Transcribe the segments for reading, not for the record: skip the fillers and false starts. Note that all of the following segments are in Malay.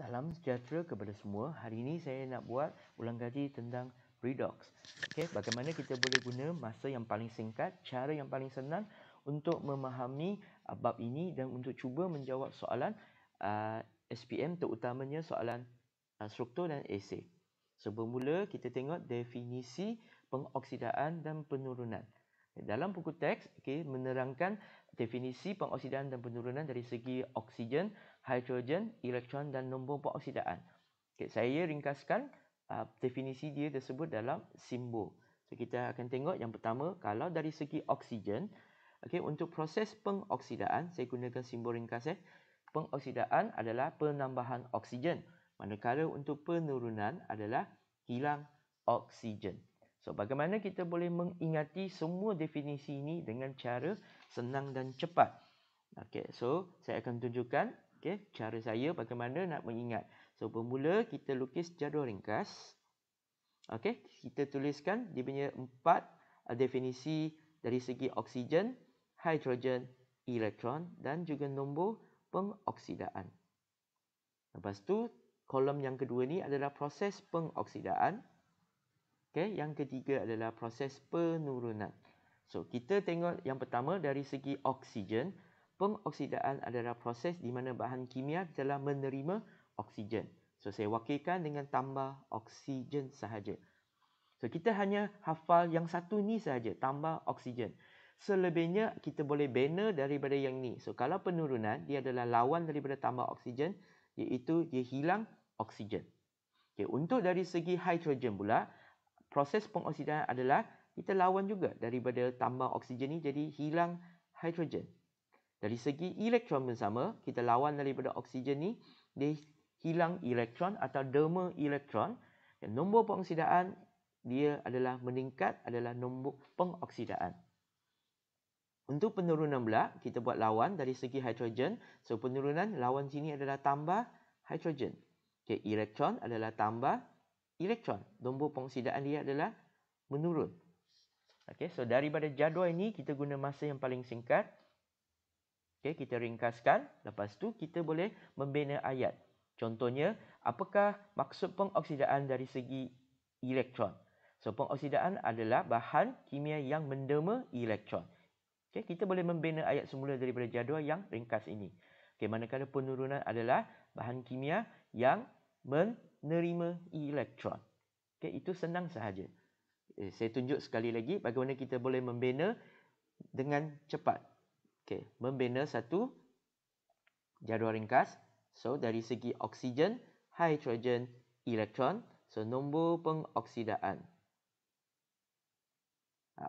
Salam sejahtera kepada semua. Hari ini saya nak buat ulang kaji tentang redox. Okey, bagaimana kita boleh guna masa yang paling singkat, cara yang paling senang untuk memahami bab ini dan untuk cuba menjawab soalan SPM, terutamanya soalan struktur dan esei. Sebelum mula, kita tengok definisi pengoksidaan dan penurunan. Dalam buku teks, menerangkan definisi pengoksidaan dan penurunan dari segi oksigen, hidrogen, elektron dan nombor pengoksidaan. Saya ringkaskan definisi dia tersebut dalam simbol. So, kita akan tengok yang pertama, kalau dari segi oksigen, untuk proses pengoksidaan, saya gunakan simbol ringkas. Pengoksidaan adalah penambahan oksigen, manakala untuk penurunan adalah hilang oksigen. So, bagaimana kita boleh mengingati semua definisi ini dengan cara senang dan cepat? So saya akan tunjukkan cara saya bagaimana nak mengingat. So, bermula kita lukis jadual ringkas. Kita tuliskan dia punya 4 definisi dari segi oksigen, hidrogen, elektron dan juga nombor pengoksidaan. Lepas tu, kolom yang kedua ni adalah proses pengoksidaan. Yang ketiga adalah proses penurunan. So, kita tengok yang pertama dari segi oksigen. Pengoksidaan adalah proses di mana bahan kimia telah menerima oksigen. So, saya wakilkan dengan tambah oksigen sahaja. So, kita hanya hafal yang satu ni sahaja, tambah oksigen. Selebihnya kita boleh bina daripada yang ni. So, kalau penurunan, dia adalah lawan daripada tambah oksigen, iaitu dia hilang oksigen. Untuk dari segi hidrogen pula, proses pengoksidaan adalah kita lawan juga daripada tambah oksigen ni jadi hilang hidrogen. Dari segi elektron pun sama, kita lawan daripada oksigen ni, dia hilang elektron atau derma elektron. Dan nombor pengoksidaan dia adalah meningkat, adalah nombor pengoksidaan. Untuk penurunan pula, kita buat lawan dari segi hidrogen. So, penurunan lawan sini adalah tambah hidrogen. Elektron adalah tambah elektron. Nombor pengoksidaan dia adalah menurun. So daripada jadual ini kita guna masa yang paling singkat. Kita ringkaskan. Lepas tu kita boleh membina ayat. Contohnya, apakah maksud pengoksidaan dari segi elektron? So, pengoksidaan adalah bahan kimia yang menderma elektron. Kita boleh membina ayat semula daripada jadual yang ringkas ini. Manakala penurunan adalah bahan kimia yang menerima elektron. Itu senang sahaja. Saya tunjuk sekali lagi bagaimana kita boleh membina dengan cepat. Membina satu jadual ringkas. So, dari segi oksigen, hidrogen, elektron. So, nombor pengoksidaan.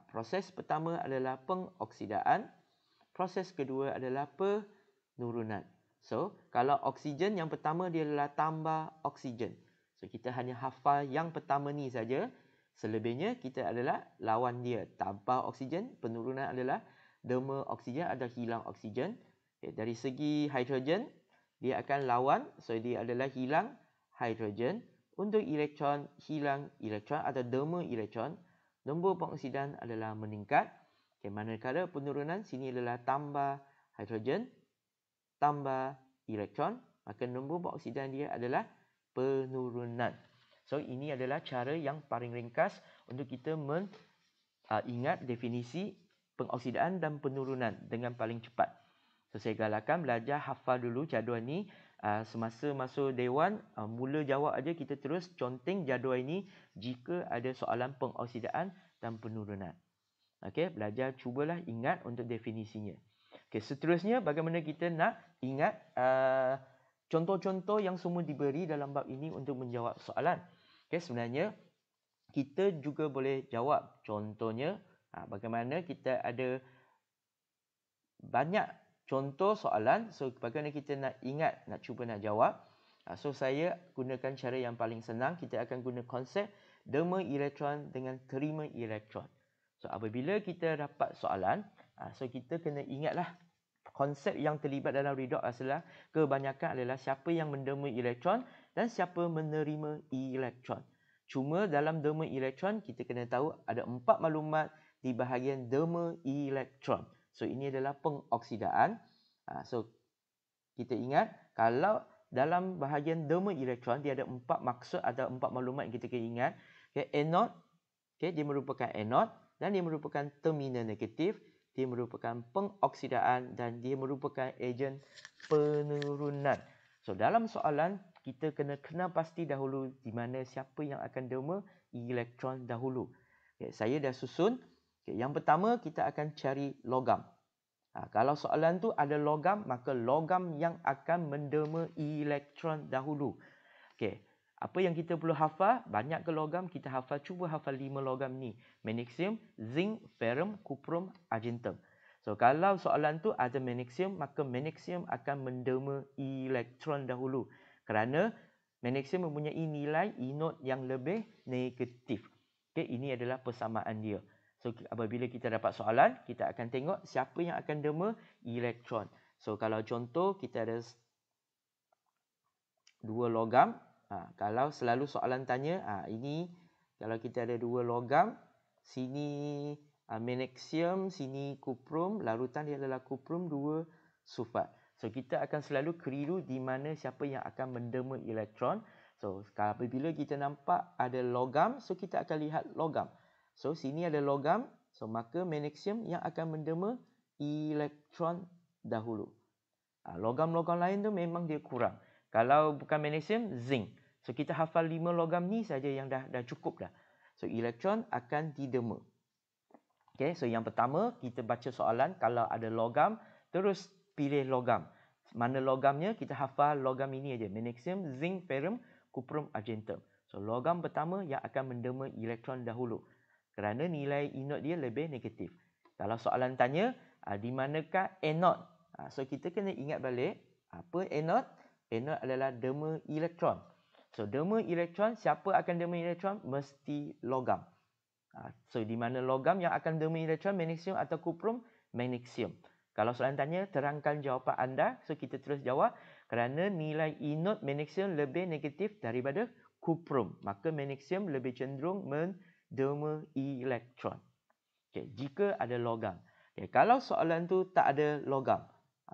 Proses pertama adalah pengoksidaan. Proses kedua adalah penurunan. So, kalau oksigen yang pertama dia adalah tambah oksigen. So, kita hanya hafal yang pertama ni saja. Selebihnya kita adalah lawan dia. Tambah oksigen, penurunan adalah derma oksigen atau hilang oksigen. Dari segi hidrogen, dia akan lawan. So, dia adalah hilang hidrogen. Untuk elektron, hilang elektron atau derma elektron. Nombor pengoksidaan adalah meningkat. Manakala penurunan, sini adalah tambah hidrogen, tambah elektron. Maka nombor pengoksidaan dia adalah penurunan. So, ini adalah cara yang paling ringkas untuk kita ingat definisi pengoksidaan dan penurunan dengan paling cepat. So, saya galakkan belajar hafal dulu jadual ni. Semasa masuk dewan, mula jawab aja kita terus conteng jadual ini jika ada soalan pengoksidaan dan penurunan. Belajar cubalah ingat untuk definisinya. Seterusnya bagaimana kita nak ingat contoh-contoh yang semua diberi dalam bab ini untuk menjawab soalan. Sebenarnya kita juga boleh jawab. Contohnya, bagaimana kita ada banyak contoh soalan. So, bagaimana kita nak ingat, nak cuba nak jawab. So, saya gunakan cara yang paling senang. Kita akan guna konsep derma elektron dengan terima elektron. So, apabila kita dapat soalan, so kita kena ingatlah konsep yang terlibat dalam redox adalah kebanyakan adalah siapa yang menderma elektron dan siapa menerima elektron. Cuma dalam derma elektron kita kena tahu ada 4 maklumat di bahagian derma elektron. So, ini adalah pengoksidaan. So, kita ingat kalau dalam bahagian derma elektron, dia ada 4 maksud atau 4 maklumat yang kita kena ingat. Okay, anode, okay, dia merupakan anode dan dia merupakan terminal negatif, dia merupakan pengoksidaan dan dia merupakan ejen penurunan. So dalam soalan kita kena kenal pasti dahulu di mana siapa yang akan derma elektron dahulu. Okay, saya dah susun. Okay, yang pertama kita akan cari logam. Kalau soalan tu ada logam, maka logam yang akan menderma elektron dahulu. Okay. Apa yang kita perlu hafal? Banyak ke logam? Kita hafal, cuba hafal 5 logam ni. Magnesium, zinc, ferrum, cuprum, argentum. So, kalau soalan tu ada magnesium, maka magnesium akan menderma elektron dahulu. Kerana magnesium mempunyai nilai inode yang lebih negatif. Okay, ini adalah persamaan dia. So, apabila kita dapat soalan, kita akan tengok siapa yang akan derma elektron. So, kalau contoh kita ada 2 logam. Kalau selalu soalan tanya, ini kalau kita ada 2 logam, sini magnesium, sini cuprum, larutan dia adalah cuprum 2 sulfat. So, kita akan selalu keliru di mana siapa yang akan menderma elektron. So, apabila kita nampak ada logam, so kita akan lihat logam. So, sini ada logam, so maka magnesium yang akan menderma elektron dahulu. Logam-logam lain tu memang dia kurang. Kalau bukan magnesium, zinc. So, kita hafal 5 logam ni saja yang dah cukup dah. So, elektron akan diderma. Okay, so yang pertama, kita baca soalan. Kalau ada logam, terus pilih logam. Mana logamnya? Kita hafal logam ini aja. Magnesium, zinc, ferrum, cuprum, argentum. So, logam pertama yang akan menderma elektron dahulu. Kerana nilai inode dia lebih negatif. Kalau soalan tanya, di manakah anode? So, kita kena ingat balik, apa anode? Anode adalah derma elektron. So, derma elektron, siapa akan derma elektron? Mesti logam. So, di mana logam yang akan derma elektron? Magnesium atau cuprum? Magnesium. Kalau soalan tanya, terangkan jawapan anda. So, kita terus jawab. Kerana nilai inode magnesium lebih negatif daripada cuprum. Maka magnesium lebih cenderung menderma elektron. Okay, jika ada logam. Okay, kalau soalan tu tak ada logam.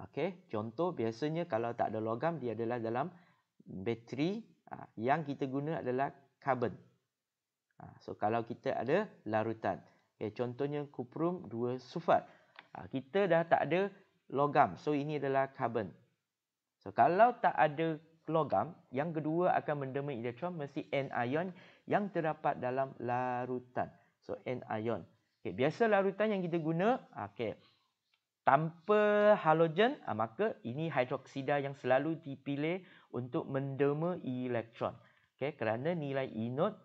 Okay, contoh biasanya kalau tak ada logam, dia adalah dalam bateri. Yang kita guna adalah karbon. So, kalau kita ada larutan. Okay, contohnya cuprum 2 sulfat. Kita dah tak ada logam. So, ini adalah karbon. So, kalau tak ada logam, yang kedua akan menderma elektron mesti anion yang terdapat dalam larutan. So, anion. Okay, biasa larutan yang kita guna, tanpa halogen, maka ini hidroksida yang selalu dipilih untuk menderma elektron. Okay, kerana nilai inode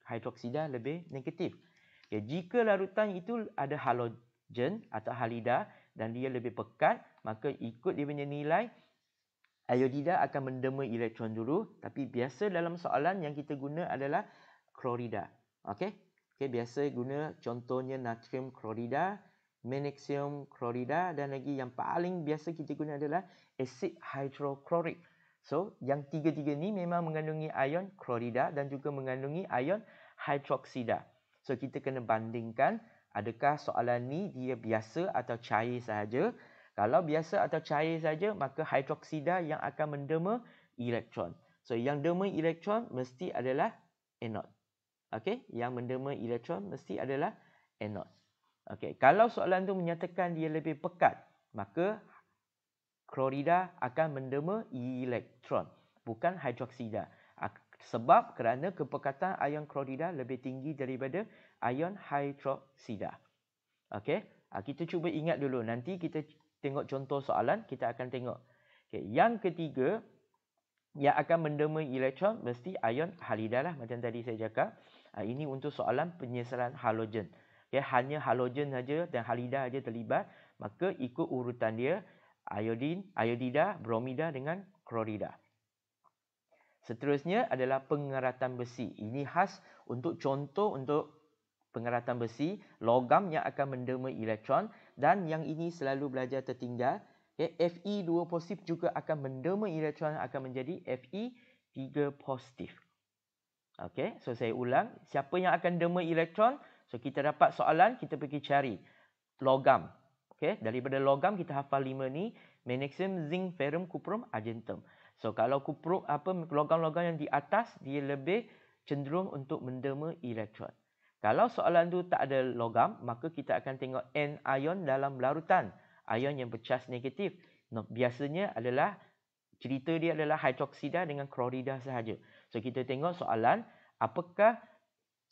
hidroksida lebih negatif. Okay, jika larutan itu ada halogen atau halida dan dia lebih pekat, maka ikut dia punya nilai, iodida akan menderma elektron dulu. Tapi biasa dalam soalan yang kita guna adalah klorida. Okay, biasa guna contohnya natrium klorida, magnesium klorida dan lagi yang paling biasa kita guna adalah asid hidroklorik. So, yang tiga-tiga ni memang mengandungi ion klorida dan juga mengandungi ion hidroksida. So, kita kena bandingkan adakah soalan ni dia biasa atau cair sahaja. Kalau biasa atau cair saja, maka hidroksida yang akan menderma elektron. So, yang derma elektron mesti adalah anode. Okay, yang menderma elektron mesti adalah anode. Okay, kalau soalan tu menyatakan dia lebih pekat, maka klorida akan menderma elektron, bukan hidroksida. Sebab kerana kepekatan ion klorida lebih tinggi daripada ion hidroksida. Okay, kita cuba ingat dulu. Nanti kita tengok contoh soalan, kita akan tengok. Okay, yang ketiga, yang akan menderma elektron mesti ion halida lah, macam tadi saya cakap. Ini untuk soalan penyesalan halogen. Okay, hanya halogen saja dan halida saja terlibat, maka ikut urutan dia iodin, iodida, bromida dengan klorida. Seterusnya adalah pengeratan besi. Ini khas untuk contoh untuk pengeratan besi, logam yang akan menderma elektron, dan yang ini selalu belajar tertinggal. Okay, Fe 2 positif juga akan menderma elektron, akan menjadi Fe 3 positif. Okay, so saya ulang, siapa yang akan derma elektron? So, kita dapat soalan, kita pergi cari logam. Okay, daripada logam kita hafal 5 ni, magnesium, zinc, ferrum, cuprum, argentum. So kalau kuprum logam-logam yang di atas dia lebih cenderung untuk mendema elektron. Kalau soalan tu tak ada logam, maka kita akan tengok N ion dalam larutan. Ion yang bercas negatif. Biasanya adalah cerita dia adalah hidroksida dengan klorida sahaja. So kita tengok soalan apakah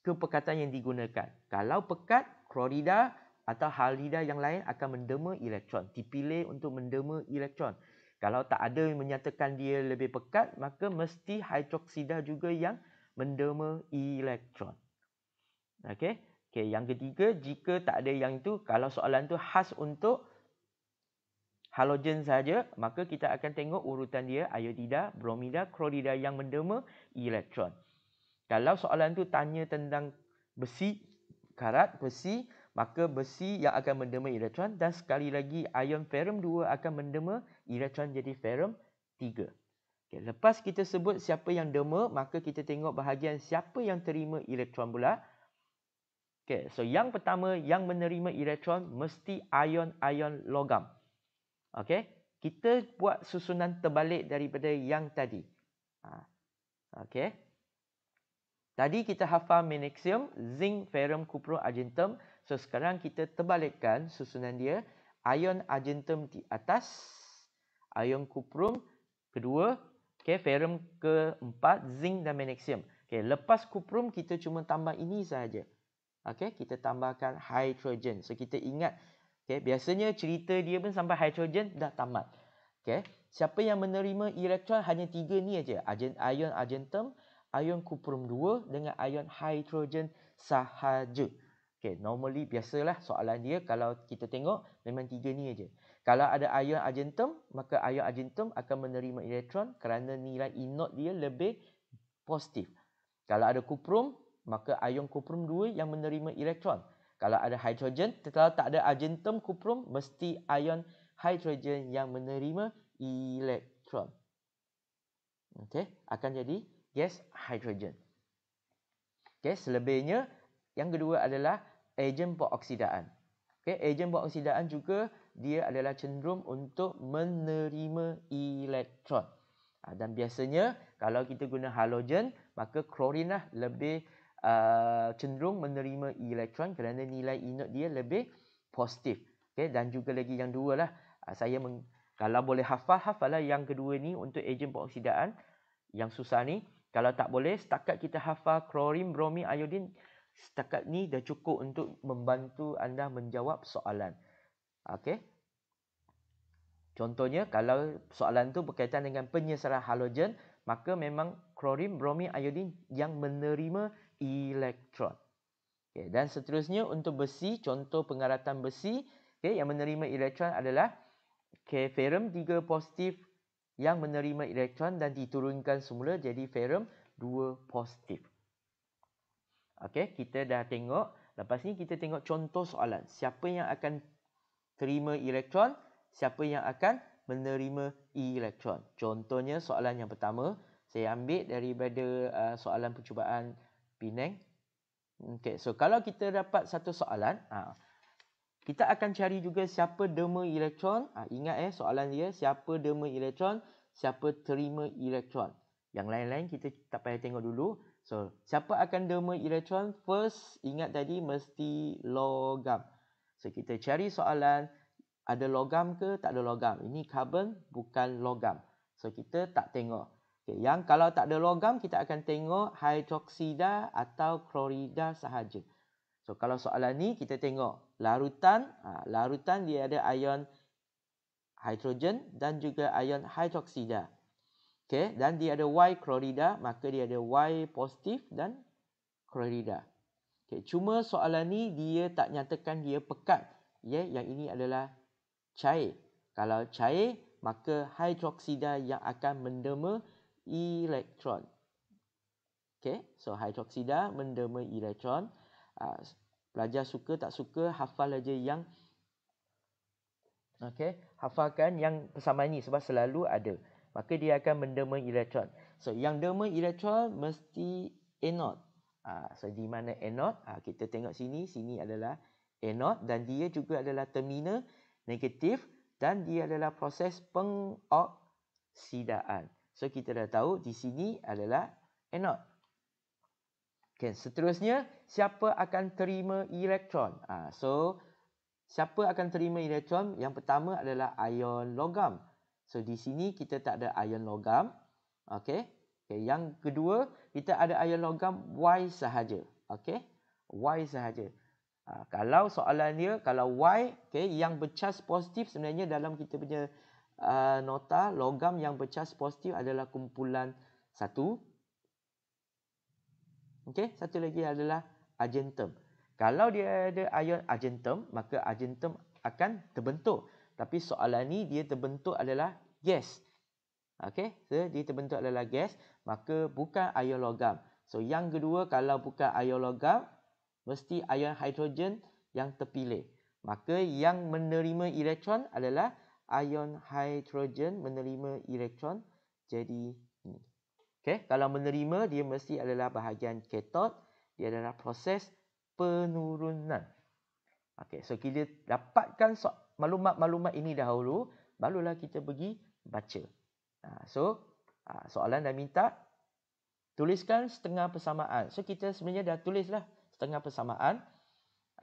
kepekatan yang digunakan. Kalau pekat, klorida atau halida yang lain akan mendema elektron. Dipilih untuk mendema elektron. Kalau tak ada yang menyatakan dia lebih pekat, maka mesti hidroksida juga yang mendema elektron. Okey. Okey, yang ketiga, jika tak ada yang itu, kalau soalan tu khas untuk halogen saja, maka kita akan tengok urutan dia iodida, bromida, klorida yang mendema elektron. Kalau soalan tu tanya tentang besi, karat besi, maka besi yang akan mendema elektron, dan sekali lagi ion ferrum 2 akan mendema elektron jadi ferrum 3. Okay, lepas kita sebut siapa yang dema, maka kita tengok bahagian siapa yang terima elektron pula. Okay, so yang pertama yang menerima elektron mesti ion-ion logam. Okay, kita buat susunan terbalik daripada yang tadi. Okay. Tadi kita hafal magnesium, zinc, ferrum, kuprum, argentum. So sekarang kita terbalikkan susunan dia. Ion argentum di atas, ion kuprum kedua, okay, ferrum keempat, zinc dan magnesium. Okay, lepas kuprum kita cuma tambah ini sahaja. Okay, kita tambahkan hidrogen. So kita ingat, okay, biasanya cerita dia pun sampai hidrogen dah tamat. Okay, siapa yang menerima elektron hanya 3 ni aja. Ion argentum, ion kuprum 2 dengan ion hidrogen sahaja. Okay, normally biasalah soalan dia kalau kita tengok memang 3 ni aja. Kalau ada ion argentum, maka ion argentum akan menerima elektron kerana nilai inert dia lebih positif. Kalau ada kuprum, maka ion kuprum 2 yang menerima elektron. Kalau ada hidrogen, kalau tak ada argentum kuprum, mesti ion hidrogen yang menerima elektron. Okey, akan jadi gas hidrogen. Okey, selebihnya yang kedua adalah ejen peroksidaan. Okey, ejen peroksidaan juga dia adalah cenderung untuk menerima elektron. Dan biasanya kalau kita guna halogen, maka klorin lah lebih cenderung menerima elektron kerana nilai inert dia lebih positif. Okay, dan juga lagi yang dua lah, kalau boleh hafal lah yang kedua ni untuk ejen peroksidaan. Yang susah ni, kalau tak boleh, setakat kita hafal klorin, bromin, iodin, setakat ni dah cukup untuk membantu anda menjawab soalan. Okay. Contohnya, kalau soalan tu berkaitan dengan penyesaran halogen, maka memang klorin, bromin, iodin yang menerima elektron. Okay, dan seterusnya untuk besi, contoh pengaratan besi, okay, yang menerima elektron adalah ferrum 3 positif yang menerima elektron dan diturunkan semula jadi ferrum 2 positif. Okay, kita dah tengok. Lepas ni kita tengok contoh soalan. Siapa yang akan terima elektron, siapa yang akan menerima elektron. Contohnya soalan yang pertama, saya ambil daripada soalan percubaan Penang. Okay, so kalau kita dapat satu soalan, kita akan cari juga siapa dema elektron. Ingat soalan dia, siapa dema elektron, siapa terima elektron. Yang lain-lain kita tak payah tengok dulu. So, siapa akan dema elektron? First, ingat tadi mesti logam. So, kita cari soalan, ada logam ke tak ada logam. Ini carbon bukan logam. So, kita tak tengok. Okay, yang kalau tak ada logam, kita akan tengok hidroksida atau klorida sahaja. So, kalau soalan ni kita tengok larutan. Larutan dia ada ion hidrogen dan juga ion hidroksida. Okay, dan dia ada Y klorida, maka dia ada Y positif dan klorida. Okay, cuma soalan ni dia tak nyatakan dia pekat. Yang ini adalah cair. Kalau cair, maka hidroksida yang akan mendema elektron. Okay, so hidroksida mendema elektron. Pelajar suka tak suka, hafal aja yang hafalkan yang persamaan ni sebab selalu ada. Maka dia akan mendema elektron. So yang dema elektron mesti anode. So di mana anode? Kita tengok sini adalah anode dan dia juga adalah terminal negatif dan dia adalah proses pengoksidaan. So kita dah tahu di sini adalah anode. Okay, seterusnya, siapa akan terima elektron? So, siapa akan terima elektron? Yang pertama adalah ion logam. So, di sini kita tak ada ion logam. Okay. Yang kedua, kita ada ion logam Y sahaja. Okay. Y sahaja. Kalau soalan dia, kalau Y, yang bercas positif sebenarnya dalam kita punya nota, logam yang bercas positif adalah kumpulan 1. Okey, satu lagi adalah argentum. Kalau dia ada ion argentum, maka argentum akan terbentuk. Tapi soalan ni dia terbentuk adalah gas. Okey, so dia terbentuk adalah gas, maka bukan ion logam. So yang kedua, kalau bukan ion logam, mesti ion hidrogen yang terpilih. Maka yang menerima elektron adalah ion hidrogen menerima elektron jadi ini. Okay, kalau menerima dia mesti adalah bahagian katot, dia adalah proses penurunan. Okay, so kita dapatkan maklumat-maklumat ini dahulu, barulah kita pergi baca. Soalan dah minta tuliskan setengah persamaan. So kita sebenarnya dah tulislah setengah persamaan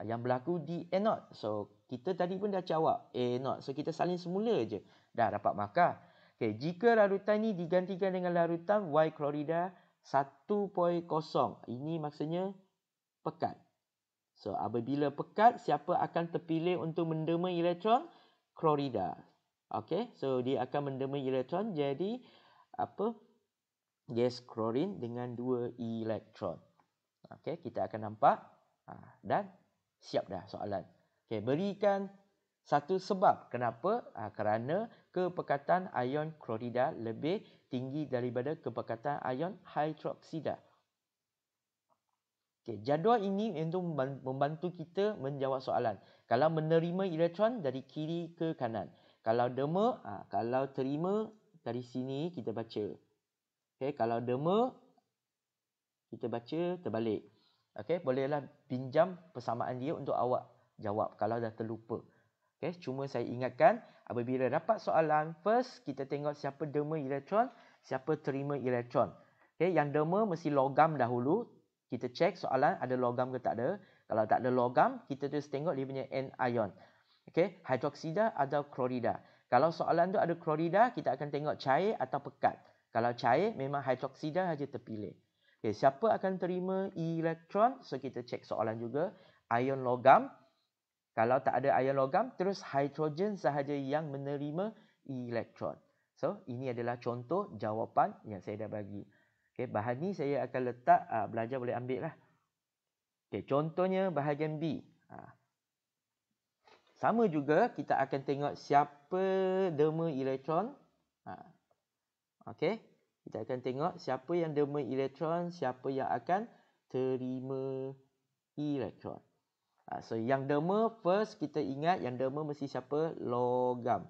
yang berlaku di anode. So kita tadi pun dah jawab anode. So kita salin semula je dah dapat markah. Okay, jika larutan ini digantikan dengan larutan Y klorida 1.0, ini maksudnya pekat. So apabila pekat, siapa akan terpilih untuk mendema elektron? Klorida. Okay, so dia akan mendema elektron jadi apa? Gas klorin dengan 2 elektron. Okay, kita akan nampak dan siap dah soalan. Okay, berikan satu sebab kenapa? Kerana kepekatan ion klorida lebih tinggi daripada kepekatan ion hidroksida. Okay, jadual ini untuk membantu kita menjawab soalan. Kalau menerima elektron dari kiri ke kanan. Kalau dema, kalau terima dari sini kita baca. Okay, kalau dema kita baca terbalik. Okay, bolehlah pinjam persamaan dia untuk awak jawab kalau dah terlupa. Okay, cuma saya ingatkan apabila dapat soalan, first kita tengok siapa dema elektron, siapa terima elektron. Okay, yang dema mesti logam dahulu. Kita cek soalan ada logam ke tak ada. Kalau tak ada logam, kita terus tengok dia punya anion. Okay, hidroksida atau klorida. Kalau soalan tu ada klorida, kita akan tengok cair atau pekat. Kalau cair, memang hidroksida saja terpilih. Okay, siapa akan terima elektron? So kita cek soalan juga. Ion logam. Kalau tak ada ion logam, terus hidrogen sahaja yang menerima elektron. So, ini adalah contoh jawapan yang saya dah bagi. Okay, bahan ni saya akan letak, belajar boleh ambil lah. Okay, contohnya bahagian B. Sama juga, kita akan tengok siapa dema elektron. Okay, kita akan tengok siapa yang dema elektron, siapa yang akan terima elektron. So yang dema first kita ingat yang dema mesti siapa? Logam.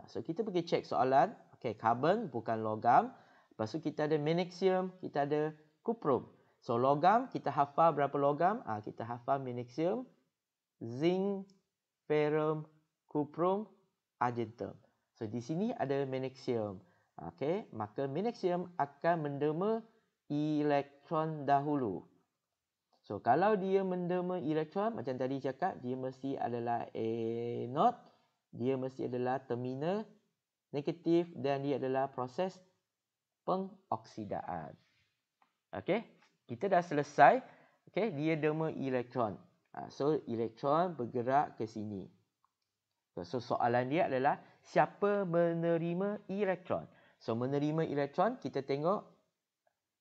So kita pergi cek soalan. Okay, carbon bukan logam. Lepas tu kita ada magnesium, kita ada cuprum. So logam kita hafal berapa logam? Kita hafal magnesium, zinc, ferrum, cuprum, argentum. So di sini ada magnesium. Okay, maka magnesium akan mendema elektron dahulu. So, kalau dia mendema elektron, macam tadi cakap, dia mesti adalah anode, dia mesti adalah terminal negatif dan dia adalah proses pengoksidaan. Okey, kita dah selesai. Okey, dia dema elektron. So, elektron bergerak ke sini. So, soalan dia adalah siapa menerima elektron? So, menerima elektron, kita tengok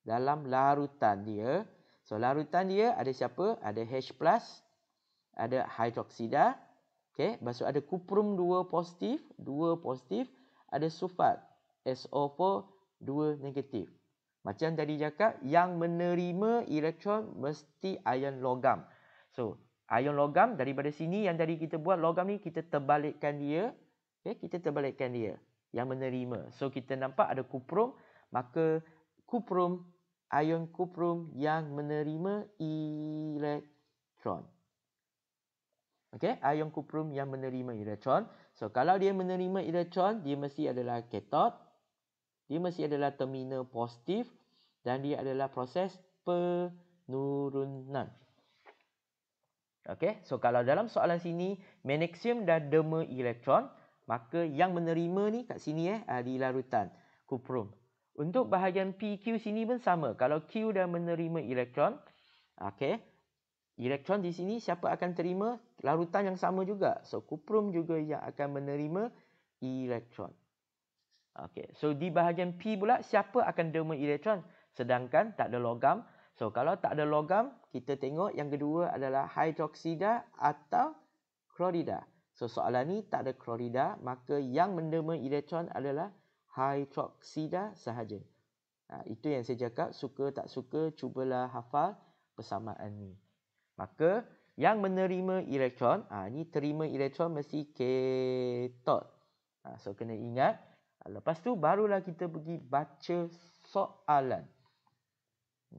dalam larutan dia. So, larutan dia ada siapa? Ada H+, ada hidroksida. Okay, lepas tu ada cuprum 2 positif, ada sulfat SO4 2 negatif. Macam tadi cakap, yang menerima elektron mesti ion logam. So, ion logam daripada sini yang tadi kita buat logam ni kita terbalikkan dia. Okay, kita terbalikkan dia yang menerima. So, kita nampak ada cuprum, maka cuprum, ion cuprum yang menerima elektron. Okey, ion cuprum yang menerima elektron. So, kalau dia menerima elektron, dia mesti adalah katot, dia mesti adalah terminal positif dan dia adalah proses penurunan. Okey, so kalau dalam soalan sini magnesium dah dema elektron, maka yang menerima ni kat sini di larutan kuprum. Untuk bahagian PQ sini pun sama. Kalau Q dah menerima elektron, okey, elektron di sini siapa akan terima? Larutan yang sama juga. So kuprum juga yang akan menerima elektron. Okey, so di bahagian P pula siapa akan dema elektron? Sedangkan tak ada logam. So kalau tak ada logam, kita tengok yang kedua adalah hidroksida atau klorida. So soalan ni tak ada klorida, maka yang mendema elektron adalah hidroksida sahaja. Itu yang saya cakap, suka tak suka cubalah hafal persamaan ni. Maka yang menerima elektron, ni terima elektron mesti katot. So kena ingat. Lepas tu barulah kita pergi baca soalan.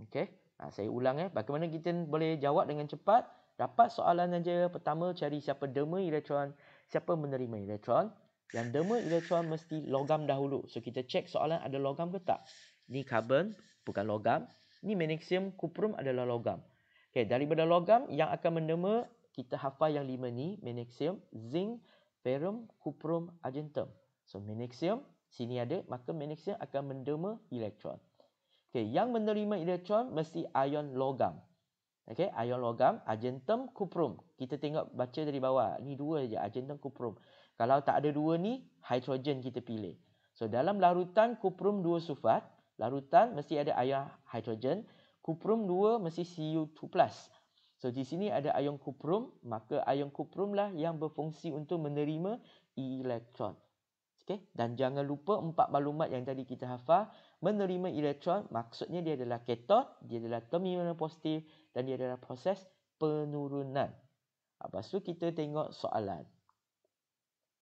Okey. Saya ulang bagaimana kita boleh jawab dengan cepat. Dapat soalan saja. Pertama cari siapa dema elektron, siapa menerima elektron. Yang dema elektron mesti logam dahulu. So kita cek soalan ada logam ke tak. Ni karbon bukan logam. Ni magnesium, kuprum adalah logam. Okey, daripada logam yang akan mendema kita hafal yang 5 ni, magnesium, zinc, ferrum, kuprum, argentum. So magnesium sini ada, maka magnesium akan mendema elektron. Okey, yang menerima elektron mesti ion logam. Okey, ion logam, argentum, kuprum. Kita tengok baca dari bawah. Ni dua je, argentum, kuprum. Kalau tak ada dua ni, hidrogen kita pilih. So dalam larutan kuprum 2 sulfat, larutan mesti ada ion hidrogen, kuprum 2 mesti Cu2+. So di sini ada ion kuprum, maka ion kuprum lah yang berfungsi untuk menerima elektron. Okay? Dan jangan lupa 4 maklumat yang tadi kita hafal. Menerima elektron maksudnya dia adalah katot, dia adalah terminal positif dan dia adalah proses penurunan. Lepas tu kita tengok soalan.